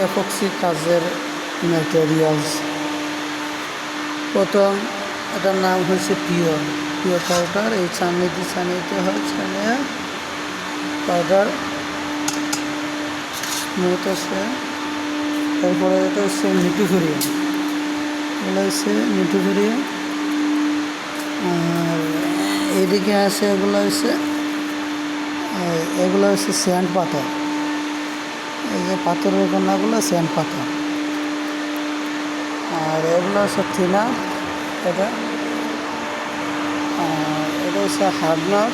Epoxy কাজের materials. প্রথম এটার নাম হচ্ছে পিওর পাউডার। এই ছানিতে হয়, ছানিয়ে পাউডার স্মুথ আছে। তারপরে এটা হচ্ছে মিটুফুরিয়া, এগুলো হচ্ছে মিটুফুরিয়া। আর এইদিকে আছে এগুলো হচ্ছে স্যান্ড পাথর। এই যে পাথরের কন্যাগুলো স্যান্ড পাথর। আর এগুলো হচ্ছে থিনার, এটা হচ্ছে হার্ডনার।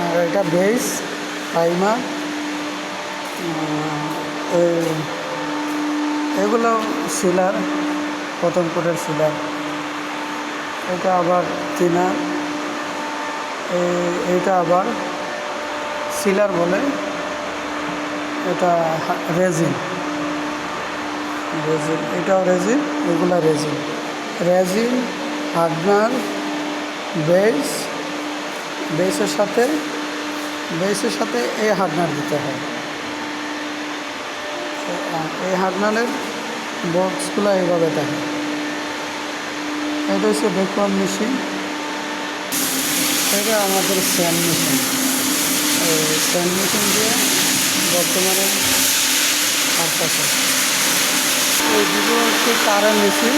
আর এটা বেস প্রাইমার। এগুলো সিলার, প্রথম কোটের সিলার। এটা আবার থিনার, এইটা আবার সিলার বলে। এটা রেজিন, এটাও রেজিন, এগুলা রেজিন হার্ডনার, বেসের সাথে এই হার্ডনার দিতে হয়। এই হার্ডনারের বক্সগুলো এইভাবে থাকে। এটা হচ্ছে ভ্যাকুয়াম মেশিন। এটা আমাদের স্যান্ড মেশিন। স্যান্ড মেশিন দিয়ে বর্তমানে আসতেছে। এই ডিভো হচ্ছে কারেন্ট মেশিন।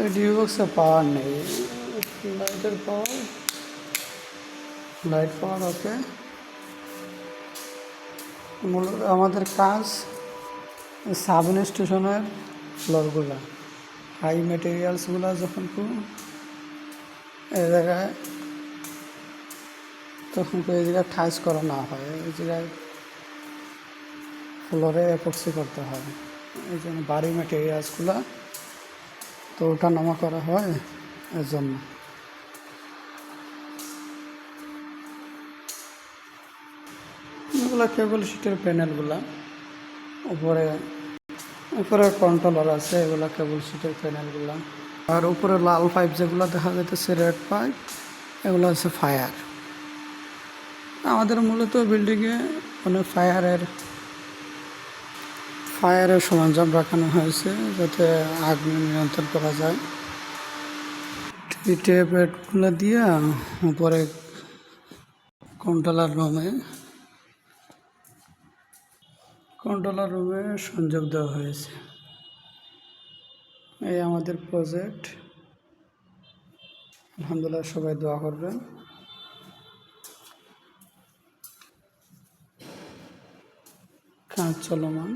এই ডিভো বক্সে পাওয়ার নেই, লাইট পাওয়ার ওকে। মূলত আমাদের কাজ সাব স্টেশনের ফ্লোরগুলো, হাই ম্যাটেরিয়ালসগুলো যখন এ জায়গায় তখন এই জায়গায় ঠাইস করা না হয়, এই জায়গায় ফ্লোরে এপক্সি করতে হয়। এই জন্য বাড়ি ম্যাটেরিয়ালসগুলো তো ওঠা নামা করা হয়, এর জন্য। এগুলো কেবল শিটের প্যানেলগুলা, উপরে কন্ট্রোলার আছে, এগুলো কেবল শিটের প্যানেলগুলা। আর উপরে লাল পাইপ যেগুলো দেখা যাইতেছে, রেড পাইপ, এগুলো হচ্ছে ফায়ার। আমাদের মূলত বিল্ডিংয়ে অনেক ফায়ারের সরঞ্জাম রাখানো হয়েছে, যাতে আগ নিয়ন্ত্রণ করা যায়। টেপগুলো দিয়ে উপরে কন্ট্রোলার রুমে সংযোগ দেওয়া হয়েছে। এই আমাদের প্রজেক্ট। আলহামদুলিল্লাহ, সবাই দোয়া করবেন। কাজ চলমান।